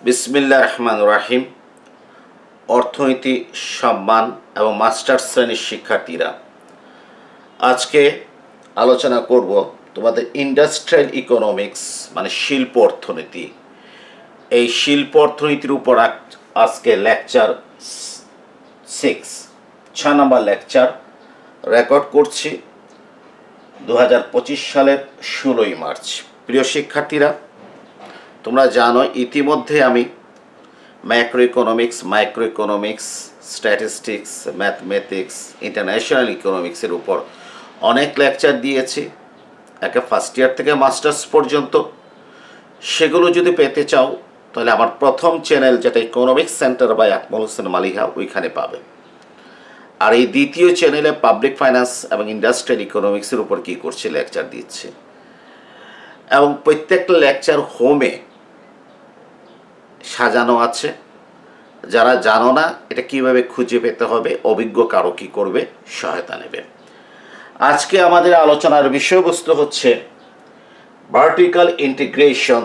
বিসমিল্লাহির রহমানির রহিম। অর্থনীতি সম্মান এবং মাস্টার্স শ্রেণীর শিক্ষার্থীরা, আজকে আলোচনা করব তোমাদের ইন্ডাস্ট্রিয়াল ইকোনমিক্স মানে শিল্প অর্থনীতি। এই শিল্প অর্থনীতির উপর আজকে লেকচার 6 নম্বর লেকচার রেকর্ড করছি 2025 সালের 16ই মার্চ। প্রিয় শিক্ষার্থীরা, তোমরা জানো ইতিমধ্যে আমি macroeconomics, statistics, mathematics, international ইকোনমিক্সের উপর অনেক লেকচার দিয়েছি, একে ফার্স্ট ইয়ার থেকে মাস্টার্স পর্যন্ত। সেগুলো যদি পেতে চাও তাহলে আমার প্রথম চ্যানেল, যেটা economics centre by Akmal Hossain Maliha, ওইখানে পাবে। আর এই দ্বিতীয় চ্যানেলে পাবলিক ফাইন্যান্স এবং ইন্ডাস্ট্রিয়াল ইকোনমিক্সের উপর কী করছে লেকচার দিচ্ছে, এবং প্রত্যেকটা লেকচার হোমে সাজানো আছে। যারা জানো না এটা কিভাবে খুঁজে পেতে হবে, অভিজ্ঞ কারো কী করবে, সহায়তা নেবে। আজকে আমাদের আলোচনার বিষয়বস্তু হচ্ছে ভার্টিক্যাল ইন্টিগ্রেশন,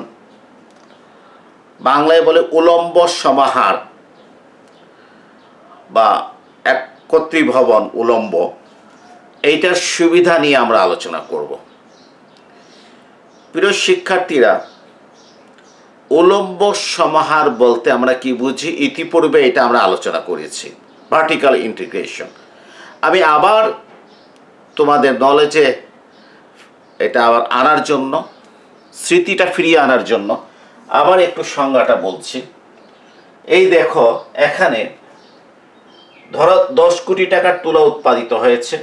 বাংলায় বলে উলম্ব সমাহার বা একত্রীভবন উলম্ব। এইটার সুবিধা নিয়ে আমরা আলোচনা করব। প্রিয় শিক্ষার্থীরা, উলম্ব সমাহার বলতে আমরা কি বুঝি, ইতিপূর্বে এটা আমরা আলোচনা করেছি। ভার্টিক্যাল ইন্টিগ্রেশন আমি আবার তোমাদের নলেজে এটা আবার আনার জন্য, স্মৃতিটা ফিরিয়ে আনার জন্য আবার একটু সংজ্ঞাটা বলছি। এই দেখো, এখানে ধরো 10 কোটি টাকার তুলা উৎপাদিত হয়েছে।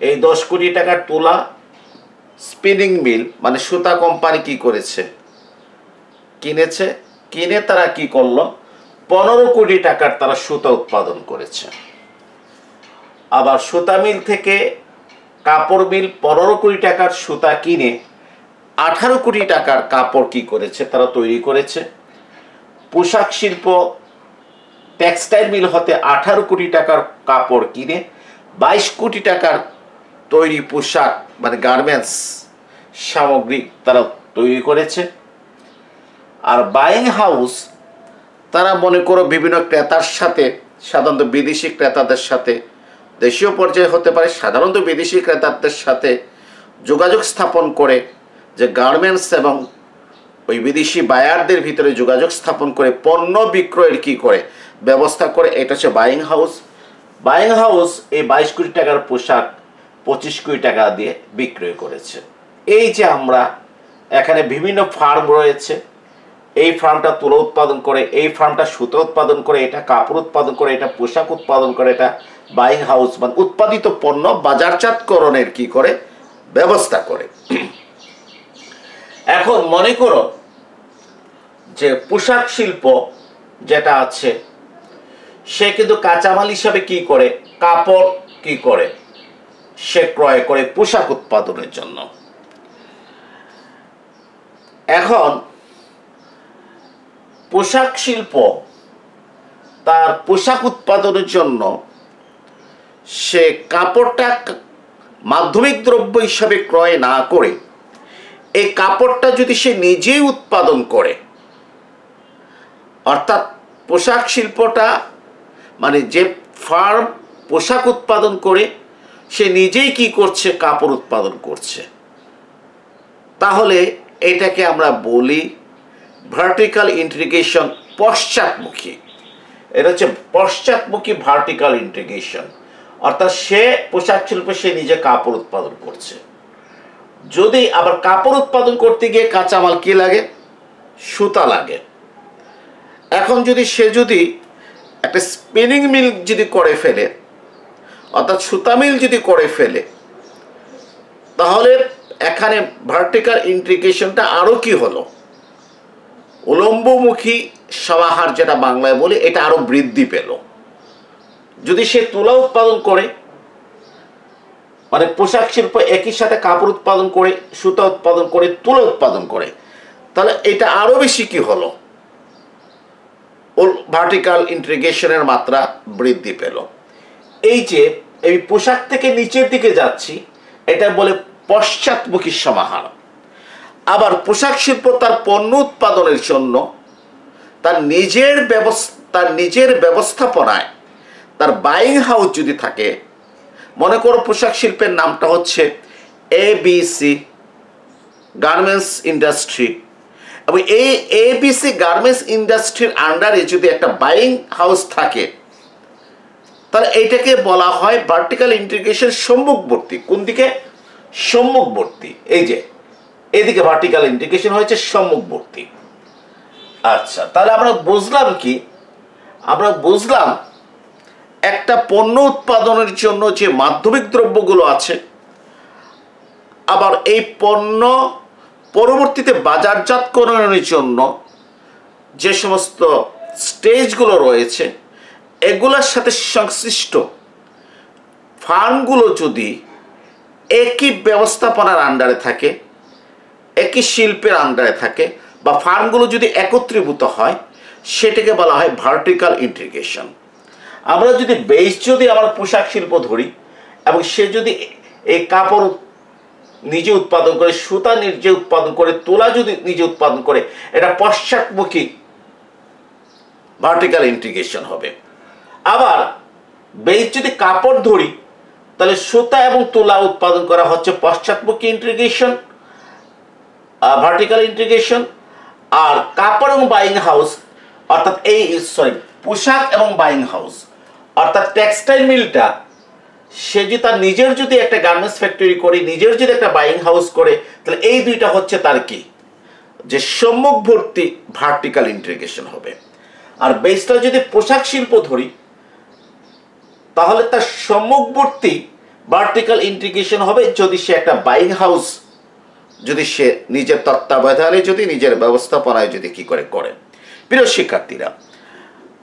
এই 10 কোটি টাকার তুলা স্পিনিং মিল মানে সুতা কোম্পানি কি করেছে, কিনেছে। কিনে তারা কি করলো, 15 কোটি টাকার তারা সুতা উৎপাদন করেছে। আবার সুতা মিল থেকে কাপড় মিল 15 কোটি টাকার সুতা কিনে 18 কোটি টাকার কাপড় কি করেছে, তারা তৈরি করেছে। পোশাক শিল্প টেক্সটাইল মিল হতে 18 কোটি টাকার কাপড় কিনে 22 কোটি টাকার তৈরি পোশাক মানে গার্মেন্টস সামগ্রী তারা তৈরি করেছে। আর বাইং হাউস, তারা মনে করো বিভিন্ন ক্রেতার সাথে, সাধারণত বিদেশি ক্রেতাদের সাথে, দেশীয় পর্যায়ে হতে পারে, সাধারণত বিদেশি ক্রেতাদের সাথে যোগাযোগ স্থাপন করে, যে গার্মেন্টস এবং ওই বিদেশি বায়ারদের ভিতরে যোগাযোগ স্থাপন করে পণ্য বিক্রয়ের কি করে ব্যবস্থা করে, এটা হচ্ছে বাইং হাউস। বাইং হাউস এই 22 কোটি টাকার পোশাক 25 কোটি টাকা দিয়ে বিক্রয় করেছে। এই যে আমরা এখানে বিভিন্ন ফার্ম রয়েছে, এই ফার্মটা তুলা উৎপাদন করে, এই ফার্মটা সুতো উৎপাদন করে, এটা কাপড় উৎপাদন করে, এটা পোশাক উৎপাদন করে, এটা বাইং হাউস মানে উৎপাদিত পণ্য বাজারজাতকরণের কি করে ব্যবস্থা করে। এখন মনে করো যে পোশাক শিল্প যেটা আছে, সে কিন্তু কাঁচামাল হিসাবে কি করে, কাপড় কি করে, সে ক্রয় করে পোশাক উৎপাদনের জন্য। এখন পোশাক শিল্প তার পোশাক উৎপাদনের জন্য সে কাপড়টা মাধ্যমিক দ্রব্য হিসাবে ক্রয় না করে এই কাপড়টা যদি সে নিজেই উৎপাদন করে, অর্থাৎ পোশাক শিল্পটা মানে যে ফার্ম পোশাক উৎপাদন করে সে নিজেই কি করছে, কাপড় উৎপাদন করছে, তাহলে এটাকে আমরা বলি ভার্টিক্যাল ইন্টিগ্রেশন, পশ্চাৎমুখী। এটা হচ্ছে পশ্চাৎমুখী ভার্টিক্যাল ইন্টিগ্রেশন, অর্থাৎ সে পোশাক শিল্পে সে নিজে কাপড় উৎপাদন করছে। যদি আবার কাপড় উৎপাদন করতে গিয়ে কাঁচামাল কি লাগে, সুতা লাগে। এখন যদি সে একটা স্পিনিং মিল যদি করে ফেলে, অর্থাৎ সুতা মিল যদি করে ফেলে, তাহলে এখানে ভার্টিক্যাল ইন্টিগ্রেশনটা আরো কি হলো, উলম্বমুখী সমাহার যেটা বাংলায় বলি, এটা আরো বৃদ্ধি পেল। যদি সে তুলা উৎপাদন করে, মানে পোশাক শিল্প একই সাথে কাপড় উৎপাদন করে, সুতা উৎপাদন করে, তুলা উৎপাদন করে, তাহলে এটা আরো বেশি কি হলো, ভার্টিক্যাল ইন্টিগ্রেশনের মাত্রা বৃদ্ধি পেল। এই যে এই পোশাক থেকে নিচের দিকে যাচ্ছি, এটা বলে পশ্চাৎমুখী সমাহার। আবার পোশাক শিল্প তার পণ্য উৎপাদনের জন্য তার নিজের ব্যবস্থাপনায় তার বাইং হাউস যদি থাকে, মনে করো পোশাক শিল্পের নামটা হচ্ছে ABC গার্মেন্টস ইন্ডাস্ট্রি, এবং এই ABC গার্মেন্টস ইন্ডাস্ট্রির আন্ডারে যদি একটা বাইং হাউস থাকে, তাহলে এইটাকে বলা হয় ভার্টিক্যাল ইন্টিগ্রেশন সম্মুখবর্তী। কোন দিকে? সম্মুখবর্তী। এই যে এদিকে ভার্টিক্যাল ইন্টিগ্রেশন হয়েছে সম্মুখবর্তী। আচ্ছা, তাহলে আমরা বুঝলাম কি? আমরা বুঝলাম একটা পণ্য উৎপাদনের জন্য যে মাধ্যমিক দ্রব্যগুলো আছে, আবার এই পণ্য পরবর্তীতে বাজারজাতকরণের জন্য যে সমস্ত স্টেজগুলো রয়েছে, এগুলোর সাথে সংশ্লিষ্ট ফার্মগুলো যদি একই ব্যবস্থাপনার আন্ডারে থাকে, একই শিল্পের আন্ডারে থাকে, বা ফার্মগুলো যদি একত্রীভূত হয়, সেটাকে বলা হয় ভার্টিক্যাল ইন্টিগ্রেশন। আমরা যদি আমরা পোশাক শিল্প ধরি, এবং সে যদি এই কাপড় নিজে উৎপাদন করে, সুতা নিজে উৎপাদন করে, তুলা যদি নিজে উৎপাদন করে, এটা পশ্চাৎমুখী ভার্টিক্যাল ইন্টিগ্রেশন হবে। আবার যদি কাপড় ধরি, তাহলে সুতা এবং তুলা উৎপাদন করা হচ্ছে পশ্চাৎমুখী ইন্টিগ্রেশন, ভার্টিক্যাল ইন্টিগ্রেশন। আর কাপড় এবং বাইং হাউস, অর্থাৎ পোশাক এবং বাইং হাউস, অর্থাৎ টেক্সটাইল মিলটা, সে যদি তার নিজের যদি একটা গার্মেন্টস ফ্যাক্টরি করে, নিজের যদি একটা বাইং হাউস করে, তাহলে এই দুইটা হচ্ছে তার কি, যে সম্মুখবর্তী ভার্টিক্যাল ইন্টিগ্রেশন হবে। আর বেসটা যদি পোশাক শিল্প ধরি, তাহলে তার সম্মুখবর্তী ভার্টিক্যাল ইন্টিগ্রেশন হবে যদি সে একটা বাইং হাউস, যদি সে নিজের তত্ত্বাবধানে, যদি নিজের ব্যবস্থাপনায় যদি কি করে। প্রিয় শিক্ষার্থীরা,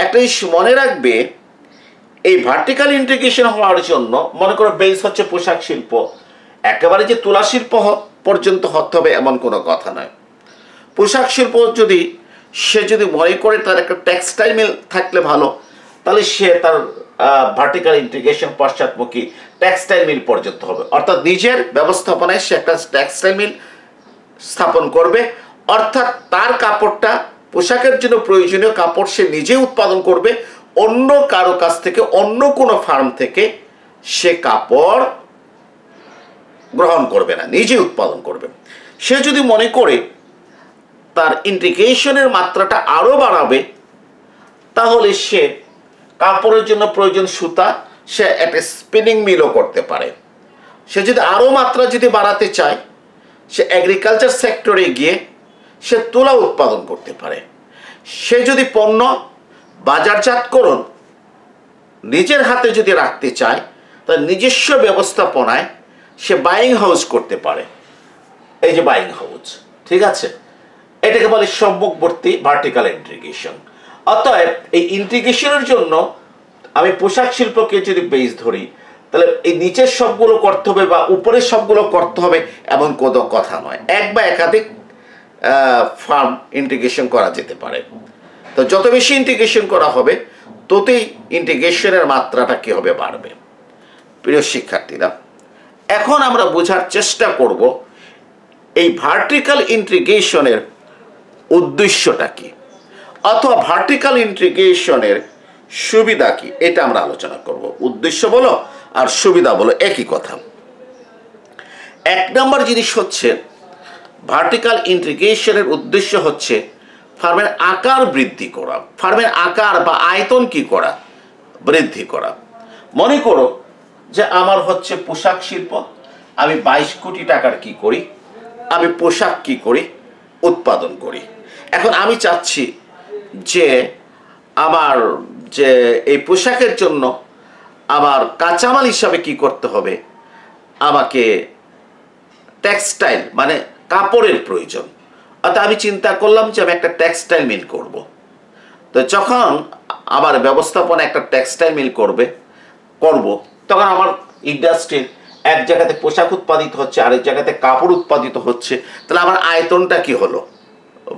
একটা জিনিস মনে রাখবে, এই ভার্টিক্যাল ইন্টিগ্রেশন হওয়ার জন্য, মনে করো বেস হচ্ছে পোশাক শিল্প, একেবারে যে তুলা শিল্প পর্যন্ত হতে হবে এমন কোনো কথা নয়। পোশাক শিল্প সে যদি মনে করে তার একটা টেক্সটাইল মিল থাকলে ভালো, তাহলে সে তার ভার্টিক্যাল ইন্টিগ্রেশন পশ্চাৎমুখী টেক্সটাইল মিল পর্যন্ত হবে, অর্থাৎ নিজের ব্যবস্থাপনায় সে একটা টেক্সটাইল মিল স্থাপন করবে, অর্থাৎ তার কাপড়টা, পোশাকের জন্য প্রয়োজনীয় কাপড় সে নিজে উৎপাদন করবে, অন্য কারো কাছ থেকে, অন্য কোনো ফার্ম থেকে সে কাপড় গ্রহণ করবে না, নিজে উৎপাদন করবে। সে যদি মনে করে তার ইন্টিগ্রেশনের মাত্রাটা আরো বাড়াবে, তাহলে সে কাপড়ের জন্য প্রয়োজন সুতা, সে একটা স্পিনিং মিলও করতে পারে। সে যদি আরো মাত্রা বাড়াতে চায়, সে এগ্রিকালচার সেক্টরে গিয়ে সে তুলা উৎপাদন করতে পারে। সে যদি পণ্য বাজারজাতকরণ নিজের হাতে যদি রাখতে চায়, তার নিজস্ব ব্যবস্থাপনায় সে বাইং হাউস করতে পারে। এই যে বাইং হাউস, ঠিক আছে, এটাকে বলে সম্মুখবর্তী ভার্টিক্যাল ইন্টিগ্রেশন। অতএব এই ইন্টিগ্রেশনের জন্য আমি পোশাক শিল্পকে যদি বেস ধরি, তাহলে এই নিচের সবগুলো করতে হবে বা উপরের সবগুলো করতে হবে এমন কোনো কথা নয়। এক বা একাধিক ফার্ম ইন্টিগ্রেশন করা যেতে পারে। তো যত বেশি ইন্টিগ্রেশন করা হবে, ততই ইন্টিগ্রেশনের মাত্রাটা কি হবে, বাড়বে। প্রিয় শিক্ষার্থীরা, এখন আমরা বোঝার চেষ্টা করব এই ভার্টিক্যাল ইন্টিগ্রেশনের উদ্দেশ্যটা কি, অথবা ভার্টিক্যাল ইন্টিগ্রেশনের সুবিধা কি, এটা আমরা আলোচনা করব। উদ্দেশ্য বলো আর সুবিধা বলো একই কথা। এক নম্বর জিনিস হচ্ছে, ভার্টিক্যাল ইন্টিগ্রেশনের উদ্দেশ্য হচ্ছে ফার্মের আকার বৃদ্ধি করা, ফার্মের আকার বা আয়তন কি করা, বৃদ্ধি করা। মনে করো যে আমার হচ্ছে পোশাক শিল্প, আমি 22 কোটি টাকার কি করি, আমি পোশাক কি করি, উৎপাদন করি। এখন আমি চাচ্ছি যে আমার যে এই পোশাকের জন্য আমার কাঁচামাল হিসাবে কি করতে হবে, আমাকে টেক্সটাইল মানে কাপড়ের প্রয়োজন। অর্থাৎ আমি চিন্তা করলাম যে আমি একটা টেক্সটাইল মিল করব। তো যখন আমার ব্যবস্থাপনা একটা টেক্সটাইল মিল করব, তখন আমার ইন্ডাস্ট্রির এক জায়গাতে পোশাক উৎপাদিত হচ্ছে, আরেক জায়গাতে কাপড় উৎপাদিত হচ্ছে, তাহলে আমার আয়তনটা কি হলো,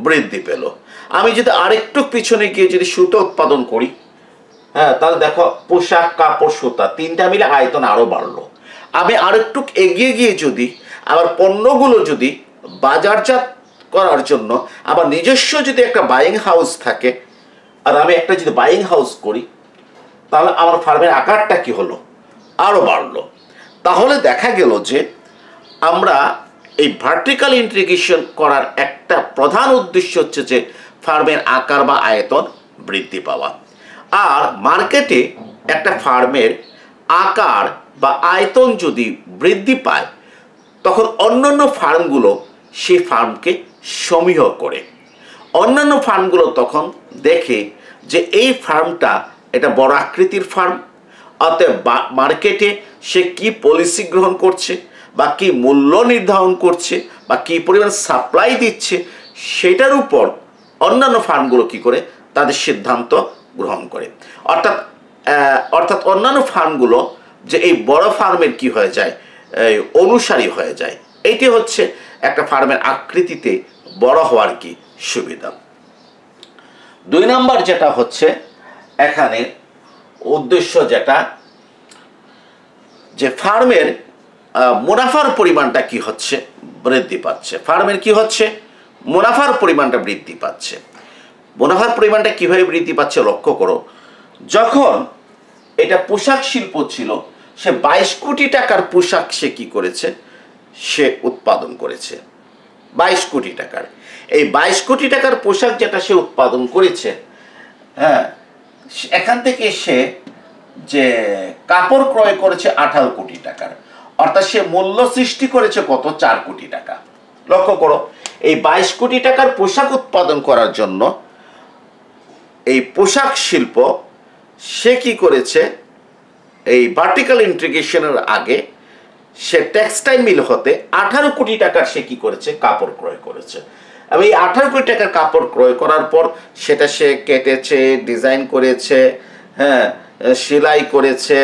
বৃদ্ধি পেল। আমি যদি আরেকটু পিছনে গিয়ে যদি সুতো উৎপাদন করি, হ্যাঁ, তাহলে দেখো পোশাক, কাপড়, সুতা তিনটা মিলে আয়তন আরো বাড়লো। আমি আরেকটু এগিয়ে গিয়ে যদি আবার পণ্যগুলো বাজারজাত করার জন্য আমার নিজস্ব যদি একটা বাইং হাউস থাকে, আর আমি একটা যদি বাইং হাউস করি, তাহলে আমার ফার্মের আকারটা কি হলো, আরও বাড়লো। তাহলে দেখা গেল যে আমরা এই ভার্টিক্যাল ইন্টিগ্রেশন করার একটা প্রধান উদ্দেশ্য হচ্ছে যে ফার্মের আকার বা আয়তন বৃদ্ধি পাওয়া। আর মার্কেটে একটা ফার্মের আকার বা আয়তন যদি বৃদ্ধি পায়, তখন অন্যান্য ফার্মগুলো সেই ফার্মকে সমীহ করে। অন্যান্য ফার্মগুলো তখন দেখে যে এই ফার্মটা এটা বড় আকৃতির ফার্ম, অতএব মার্কেটে সে কি পলিসি গ্রহণ করছে বা কি মূল্য নির্ধারণ করছে বা কি পরিমাণ সাপ্লাই দিচ্ছে, সেটার উপর অন্যান্য ফার্মগুলো কি করে তাদের সিদ্ধান্ত গ্রহণ করে। অর্থাৎ অন্যান্য ফার্মগুলো যে এই বড় ফার্মের কি হয়ে যায়, অনুসারী হয়ে যায়। এইটি হচ্ছে একটা ফার্মের আকৃতিতে বড় হওয়ার কি সুবিধা। 2 নম্বর যেটা হচ্ছে এখানে উদ্দেশ্য, যেটা যে ফার্মের মুনাফার পরিমাণটা কি হচ্ছে, বৃদ্ধি পাচ্ছে। ফার্মের কি হচ্ছে, মুনাফার পরিমাণটা বৃদ্ধি পাচ্ছে। মুনাফার পরিমাণটা কিভাবে বৃদ্ধি পাচ্ছে লক্ষ্য করো। যখন এটা পোশাক শিল্প ছিল, সে 22 কোটি টাকার পোশাক সে কি করেছে, সে উৎপাদন করেছে 22 কোটি টাকার। এই 22 কোটি টাকার পোশাক যেটা সে উৎপাদন করেছে, হ্যাঁ, এখান থেকে সে যে কাপড় ক্রয় করেছে 18 কোটি টাকার, অর্থাৎ সে মূল্য সৃষ্টি করেছে কত, 4 কোটি টাকা। লক্ষ্য করো, এই 22 কোটি টাকার পোশাক উৎপাদন করার জন্য এই পোশাক শিল্প সে কি করেছে, এই ভার্টিক্যাল ইন্টিগ্রেশনের আগে সে টেক্সটাইল মিল হতে 18 কোটি টাকার সে কি করেছে, কাপড় ক্রয় করেছে। এবং এই 18 কোটি টাকার কাপড় ক্রয় করার পর সেটা সে কেটেছে, ডিজাইন করেছে, হ্যাঁ, সেলাই করেছে,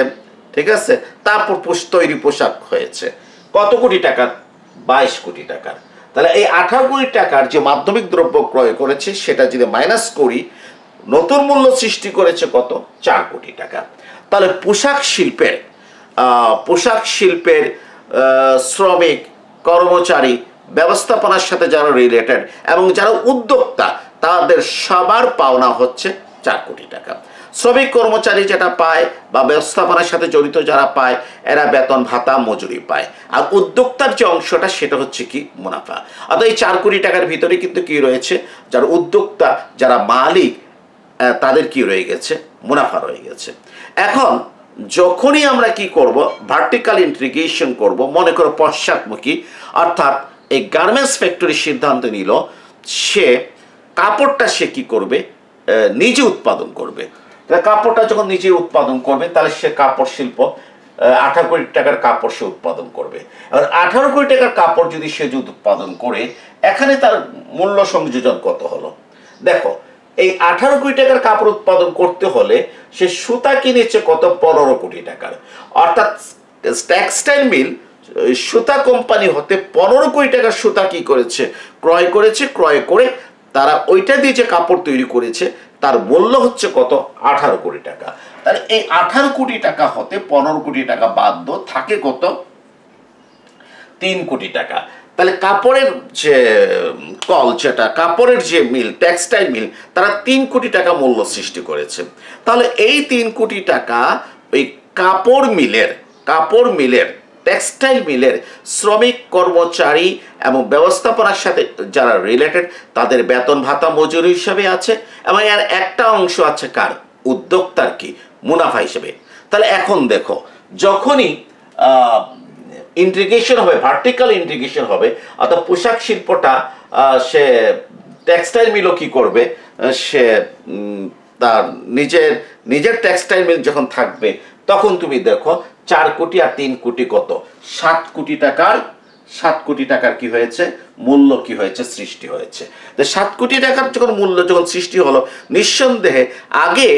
ঠিক আছে, তারপর তৈরি পোশাক হয়েছে কত কোটি টাকার, 22 কোটি টাকার। তাহলে এই 18 কোটি টাকার যে মাধ্যমিক দ্রব্য ক্রয় করেছে, সেটা যদি মাইনাস করি, নতুন মূল্য সৃষ্টি করেছে কত, 4 কোটি টাকা। তাহলে পোশাক শিল্পের শ্রমিক, কর্মচারী, ব্যবস্থাপনার সাথে যারা রিলেটেড এবং যারা উদ্যোক্তা, তাদের সবার পাওনা হচ্ছে 4 কোটি টাকা। শ্রমিক কর্মচারী যেটা পায় বা ব্যবস্থাপনার সাথে জড়িত যারা পায়, এরা বেতন ভাতা মজুরি পায়। আর উদ্যোক্তার যে অংশটা, সেটা হচ্ছে কি, মুনাফা। অর্থাৎ এই 4 কোটি টাকার ভিতরে কিন্তু কি রয়েছে, যারা উদ্যোক্তা, যারা মালিক, তাদের কি রয়ে গেছে, মুনাফা রয়ে গেছে। এখন যখনই আমরা কি করব, ভার্টিক্যাল ইন্টিগ্রেশন করব, মনে করো পশ্চাৎমুখী, অর্থাৎ এই গার্মেন্টস ফ্যাক্টরি সিদ্ধান্ত নিল সে কাপড়টা সে কি করবে, নিজে উৎপাদন করবে। কাপড়টা যখন নিজে উৎপাদন করবে, তাহলে সে কাপড় শিল্প 18 কোটি টাকার কাপড় সে উৎপাদন করবে। আর 18 কোটি টাকার কাপড় যদি সে উৎপাদন করে, এখানে তার মূল্য সংযোজন কত হলো দেখো। এই 18 কোটি টাকার কাপড় উৎপাদন করতে হলে সে সুতা কিনেছে কত, 15 কোটি টাকার। অর্থাৎ টেক্সটাইল মিল সুতা কোম্পানি হতে 15 কোটি টাকার সুতা কি করেছে, ক্রয় করেছে। ক্রয় করে তারা ওইটা দিয়ে যে কাপড় তৈরি করেছে, তার মূল্য হচ্ছে কত, 18 কোটি টাকা। তাহলে এই 18 কোটি টাকা হতে 15 কোটি টাকা বাদ থাকে কত, 3 কোটি টাকা। তাহলে কাপড়ের যে কল, যেটা কাপড়ের যে মিল, টেক্সটাইল মিল, তারা 3 কোটি টাকা মূল্য সৃষ্টি করেছে। তাহলে এই 3 কোটি টাকা ওই কাপড় মিলের টেক্সটাইল মিলের শ্রমিক, কর্মচারী এবং ব্যবস্থাপনার সাথে যারা রিলেটেড, তাদের বেতন ভাতা মজুরি হিসাবে আছে। এবং এর একটা অংশ আছে কার, উদ্যোক্তার কি, মুনাফা হিসেবে। তাহলে এখন দেখো, যখনই ইন্টিগ্রেশন হবে, ভার্টিক্যাল ইন্টিগ্রেশন হবে, অর্থাৎ পোশাক শিল্পটা সে টেক্সটাইল মিলও কি করবে, সে তার নিজের টেক্সটাইল মিল যখন থাকবে, তখন তুমি দেখো 4 কোটি আর 3 কোটি কত, 7 কোটি টাকার কি হয়েছে, মূল্য কি হয়েছে, সৃষ্টি হয়েছে। 7 কোটি টাকার যখন মূল্য যখন সৃষ্টি হলো, নিঃসন্দেহে আগে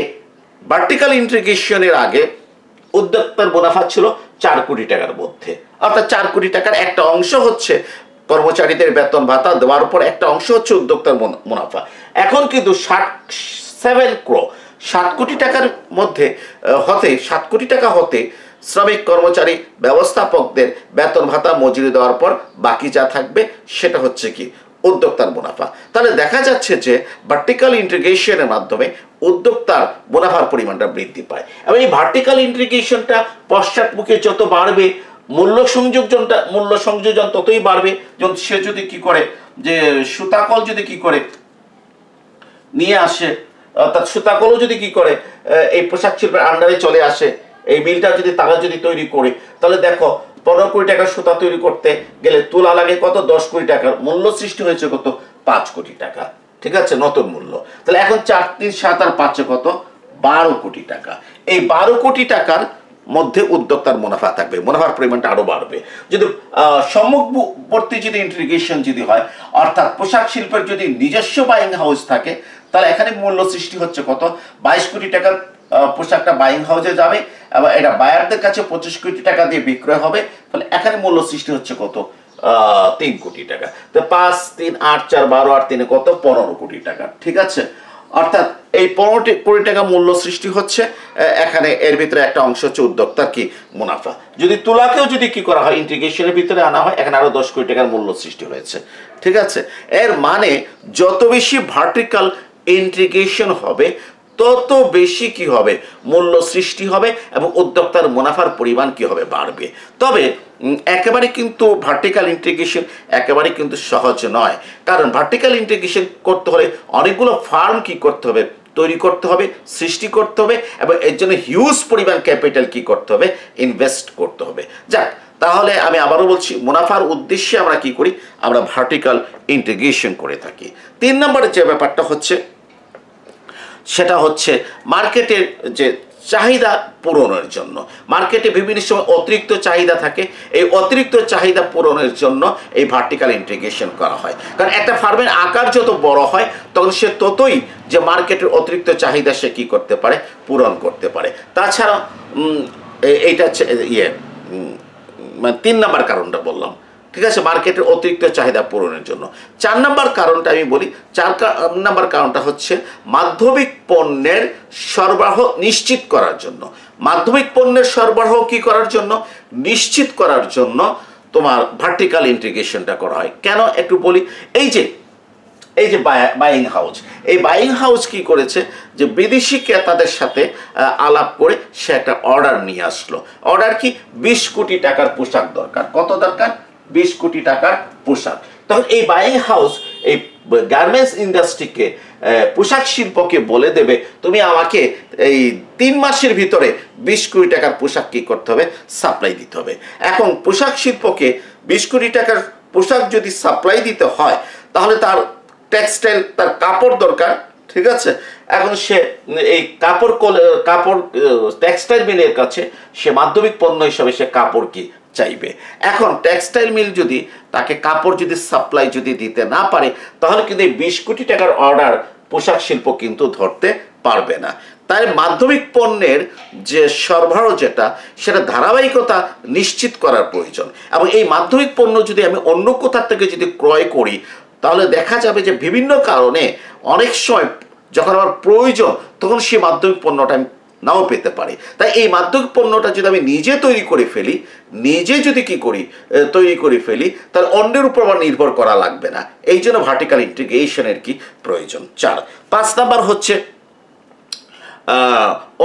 ভার্টিক্যাল ইন্টিগ্রেশনের আগে উদ্যোক্তার মুনাফা ছিল 4 কোটি টাকার মধ্যে। অর্থাৎ 4 কোটি টাকার একটা অংশ হচ্ছে কর্মচারীদের বেতন ভাতা দেওয়ার পর, একটা অংশ হচ্ছে উদ্যোক্তার মুনাফা। এখন কিন্তু 7 কোটি টাকার মধ্যে 7 কোটি টাকা হতে শ্রমিক, কর্মচারী, ব্যবস্থাপকদের বেতন ভাতা মজুরি দেওয়ার পর বাকি যা থাকবে, সেটা হচ্ছে কি, উদ্যোক্তার মুনাফা। তাহলে দেখা যাচ্ছে যে ভার্টিক্যাল ইন্টিগ্রেশনের মাধ্যমে উদ্যোক্তার মুনাফার পরিমাণটা বৃদ্ধি পায়। এবং এই ভার্টিক্যাল ইন্টিগ্রেশনটা পশ্চাৎমুখে যত বাড়বে মূল্য সংযোজন ততই বাড়বে। যেমন সে যদি কি করে যে সুতাকল যদি কি করে নিয়ে আসে, অর্থাৎ সুতাকলও যদি কি করে এই পোশাক শিল্পের আন্ডারে চলে আসে, এই মিলটা যদি তারা যদি তৈরি করে, তাহলে দেখো 15 কোটি টাকার সুতা তৈরি করতে গেলে তুলা লাগে কত 10 কোটি টাকার, মূল্য সৃষ্টি হয়েছে কত 5 কোটি টাকা। ঠিক আছে, নতুন মূল্য। তাহলে এখন 4 3 7 আর 5 কত 12 কোটি টাকা। এই 12 কোটি টাকার মধ্যে উদ্যোক্তার মুনাফা থাকবে, মুনাফার পরিমাণটা আরো বাড়বে। যদি সম্মুখবর্তী যদি ইন্টিগ্রেশন যদি হয়, অর্থাৎ পোশাক শিল্পের যদি নিজস্ব বাইং হাউস থাকে, তাহলে এখানে মূল্য সৃষ্টি হচ্ছে কত 22 কোটি টাকার পোশাকটা বাইং হাউসে যাবে এবং এটা বায়ারদের কাছে 25 কোটি টাকা দিয়ে বিক্রয় হবে। তাহলে এখানে মূল্য সৃষ্টি হচ্ছে কত 3 কোটি টাকা। তো 5 3 8 4 12 আর 3 কত 15 কোটি টাকা। ঠিক আছে, অর্থাৎ এই 15 কোটি টাকা মূল্য সৃষ্টি হচ্ছে এখানে। এর ভিতরে একটা অংশ হচ্ছে উদ্যোক্তার কি মুনাফা। যদি তুলাকেও যদি কি করা হয় ইন্টিগ্রেশনের ভিতরে আনা হয়, এখানে আরো 10 কোটি টাকার মূল্য সৃষ্টি হয়েছে। ঠিক আছে, এর মানে যত বেশি ভার্টিক্যাল ইন্টিগ্রেশন হবে তত বেশি কি হবে মূল্য সৃষ্টি হবে এবং উদ্যোক্তার মুনাফার পরিমাণ কি হবে বাড়বে। তবে একেবারে কিন্তু ভার্টিক্যাল ইন্টিগ্রেশন একেবারে কিন্তু সহজ নয়, কারণ ভার্টিক্যাল ইন্টিগ্রেশন করতে হলে অনেকগুলো ফার্ম কি করতে হবে তৈরি করতে হবে, সৃষ্টি করতে হবে এবং এর জন্য হিউজ পরিমাণ ক্যাপিটাল কি করতে হবে ইনভেস্ট করতে হবে। যাক, তাহলে আমি আবারও বলছি, মুনাফার উদ্দেশ্যে আমরা কি করি, আমরা ভার্টিক্যাল ইন্টিগ্রেশন করে থাকি। 3 নম্বরে যে ব্যাপারটা হচ্ছে সেটা হচ্ছে মার্কেটের যে চাহিদা পূরণের জন্য। মার্কেটে বিভিন্ন সময় অতিরিক্ত চাহিদা থাকে, এই অতিরিক্ত চাহিদা পূরণের জন্য এই ভার্টিক্যাল ইন্টিগ্রেশন করা হয়। কারণ একটা ফার্মের আকার যত বড় হয় তখন সে ততই যে মার্কেটের অতিরিক্ত চাহিদা সে কি করতে পারে পূরণ করতে পারে। তাছাড়া এইটা মানে 3 নম্বর কারণটা বললাম। ঠিক আছে, মার্কেটের অতিরিক্ত চাহিদা পূরণের জন্য। 4 নম্বর কারণটা আমি বলি, 4 নম্বর কারণটা হচ্ছে মাধ্যমিক পণ্যের সরবরাহ নিশ্চিত করার জন্য। মাধ্যমিক পণ্যের সরবরাহ কি করার জন্য, নিশ্চিত করার জন্য তোমার ভার্টিক্যাল ইন্টিগ্রেশনটা করা হয়। কেন একটু বলি, এই যে বাইং হাউস, এই বাইং হাউস কি করেছে যে বিদেশি ক্রেতাদের সাথে আলাপ করে সে একটা অর্ডার নিয়ে আসলো। অর্ডার কি 20 কোটি টাকার পোশাক দরকার। কত দরকার 20 কোটি টাকার পোশাক। তখন এই বাইং হাউস এই গার্মেন্টস ইন্ডাস্ট্রিকে পোশাক শিল্পকে বলে দেবে, তুমি আমাকে এই 3 মাসের ভিতরে 20 কোটি টাকার পোশাক কি করতে হবে সাপ্লাই দিতে হবে। এখন পোশাক শিল্পকে 20 কোটি টাকার পোশাক যদি সাপ্লাই দিতে হয় তাহলে তার টেক্সটাইল, তার কাপড় দরকার। ঠিক আছে, এখন সে এই কাপড় টেক্সটাইল মিলের কাছে সে মাধ্যমিক পণ্য হিসাবে সে কাপড় কি চাইবে। এখন টেক্সটাইল মিল যদি তাকে কাপড় যদি সাপ্লাই যদি দিতে না পারে, তাহলে কিন্তু এই 20 কোটি টাকার অর্ডার পোশাক শিল্প কিন্তু ধরতে পারবে না। তাই মাধ্যমিক পণ্যের যে সরবরাহ যেটা, সেটা ধারাবাহিকতা নিশ্চিত করার প্রয়োজন। এবং এই মাধ্যমিক পণ্য যদি আমি অন্য কোথা থেকে যদি ক্রয় করি, তাহলে দেখা যাবে যে বিভিন্ন কারণে অনেক সময় যখন আমার প্রয়োজন তখন সেই মাধ্যমিক পণ্যটা আমি নাও পেতে পারি। তাই এই মাধ্যমিক পণ্যটা যদি আমি নিজে তৈরি করে ফেলি, নিজে যদি কি করি তৈরি করে ফেলি, তাহলে অন্যের উপর আবার নির্ভর করা লাগবে না। এই জন্য ভার্টিক্যাল ইন্টিগ্রেশনের কি প্রয়োজন। 5 নাম্বার হচ্ছে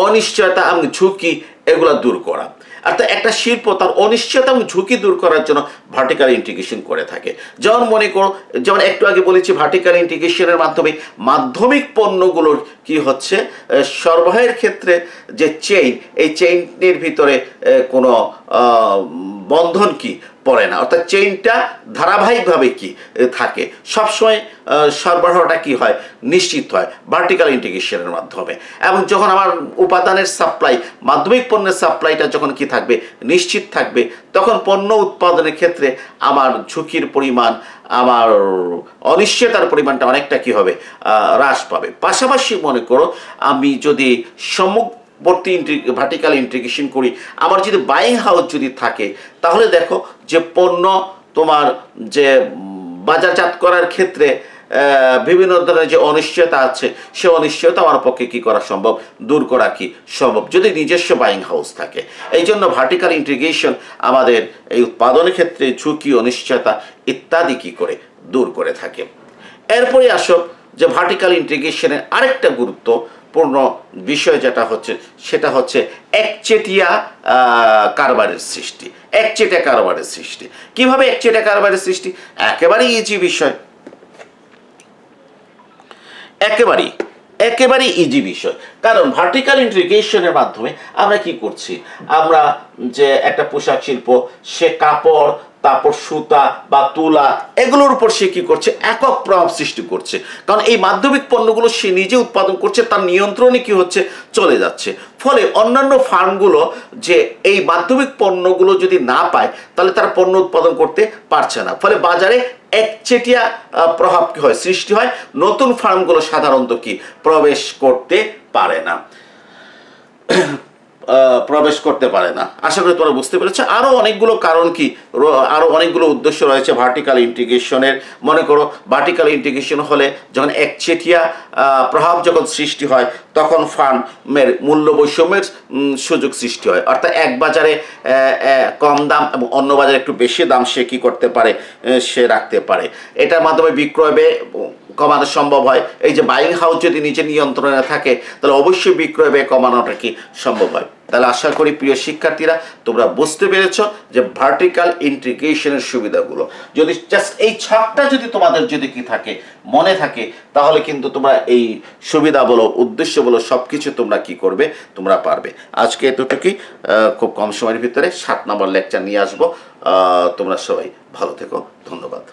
অনিশ্চয়তা এবং ঝুঁকি এগুলা দূর করা। অর্থাৎ একটা শিল্প তার অনিশ্চয়তা এবং ঝুঁকি দূর করার জন্য ভার্টিক্যাল ইন্টিগ্রেশন করে থাকে। যেমন মনে করো, যেমন একটু আগে বলেছি ভার্টিক্যাল ইন্টিগ্রেশনের মাধ্যমে মাধ্যমিক পণ্যগুলোর কি হচ্ছে সরবরাহের ক্ষেত্রে যে চেইন, এই চেইনের ভিতরে কোনো বন্ধন কি পড়ে না, অর্থাৎ চেইনটা ধারাবাহিকভাবে কি থাকে, সবসময় সরবরাহটা কি হয় নিশ্চিত হয় ভার্টিক্যাল ইন্টিগ্রেশনের মাধ্যমে। এবং যখন আমার উপাদানের সাপ্লাই, মাধ্যমিক পণ্যের সাপ্লাইটা যখন কি থাকবে নিশ্চিত থাকবে, তখন পণ্য উৎপাদনের ক্ষেত্রে আমার ঝুঁকির পরিমাণ, আমার অনিশ্চয়তার পরিমাণটা অনেকটা কি হবে হ্রাস পাবে। পাশাপাশি মনে করো আমি যদি ভার্টিক্যাল ইন্টিগ্রেশন করি, আমার যদি বাইং হাউস যদি থাকে, তাহলে দেখো যে পণ্য তোমার যে বাজারজাত করার ক্ষেত্রে বিভিন্ন ধরনের যে অনিশ্চয়তা আছে, সে অনিশ্চয়তা আমার পক্ষে কি করা সম্ভব, দূর করা কি সম্ভব যদি নিজস্ব বাইং হাউস থাকে। এই জন্য ভার্টিক্যাল ইন্টিগ্রেশন আমাদের এই উৎপাদনের ক্ষেত্রে ঝুঁকি, অনিশ্চয়তা ইত্যাদি কি করে দূর করে থাকে। এরপরে আসো যে ভার্টিক্যাল ইন্টিগ্রেশনের আরেকটা গুরুত্বপূর্ণ বিষয় যেটা হচ্ছে সেটা হচ্ছে একচেটিয়া কারবারের সৃষ্টি। একচেটিয়া কারবারের সৃষ্টি কিভাবে? একচেটিয়া কারবারের সৃষ্টি একেবারেই ইজি বিষয়, একেবারেই ইজি বিষয়। কারণ ভার্টিক্যাল ইন্টিগ্রেশনের মাধ্যমে আমরা কি করছি, আমরা যে একটা পোশাক শিল্প, সে কাপড়, তারপর সুতা বা তুলা, এগুলোর উপর সে কি করছে, একক প্রভাব সৃষ্টি করছে। কারণ এই মাধ্যমিক পণ্যগুলো সে নিজে উৎপাদন করছে, তার নিয়ন্ত্রণে কি হচ্ছে, চলে যাচ্ছে। ফলে অন্যান্য ফার্মগুলো যে এই মাধ্যমিক পণ্যগুলো যদি না পায়, তাহলে তারা পণ্য উৎপাদন করতে পারছে না। ফলে বাজারে একচেটিয়া প্রভাব কি হয়, সৃষ্টি হয়। নতুন ফার্মগুলো সাধারণত কি প্রবেশ করতে পারে না, আশা করি তোমরা বুঝতে পেরেছো। আরো অনেকগুলো কারণ কি, আরো অনেকগুলো উদ্দেশ্য রয়েছে ভার্টিক্যাল ইন্টিগ্রেশনের। মনে করো ভার্টিক্যাল ইন্টিগ্রেশন হলে যখন একচেটিয়া প্রভাব যখন সৃষ্টি হয়, তখন ফার্মের মূল্য বৈষম্যের সুযোগ সৃষ্টি হয়। অর্থাৎ এক বাজারে কম দাম এবং অন্য বাজারে একটু বেশি দাম সে কি করতে পারে, সে রাখতে পারে। এটার মাধ্যমে বিক্রয় ব্যয় কমানো সম্ভব হয়। এই যে বাইং হাউস যদি নিজে নিয়ন্ত্রণে থাকে, তাহলে অবশ্যই বিক্রয় ব্যয় কমানোটা কি সম্ভব হয়। তাহলে আশা করি প্রিয় শিক্ষার্থীরা তোমরা বুঝতে পেরেছ যে ভার্টিক্যাল ইন্টিগ্রেশনের সুবিধাগুলো। যদি জাস্ট এই ছকটা যদি তোমাদের যদি কি থাকে, মনে থাকে, তাহলে কিন্তু তোমরা এই সুবিধা বলো, উদ্দেশ্য বলো, সব কিছু তোমরা কি করবে, তোমরা পারবে। আজকে এতটুকুই, খুব কম সময়ের ভিতরে 7 নম্বর লেকচার নিয়ে আসবো। তোমরা সবাই ভালো থেকো, ধন্যবাদ।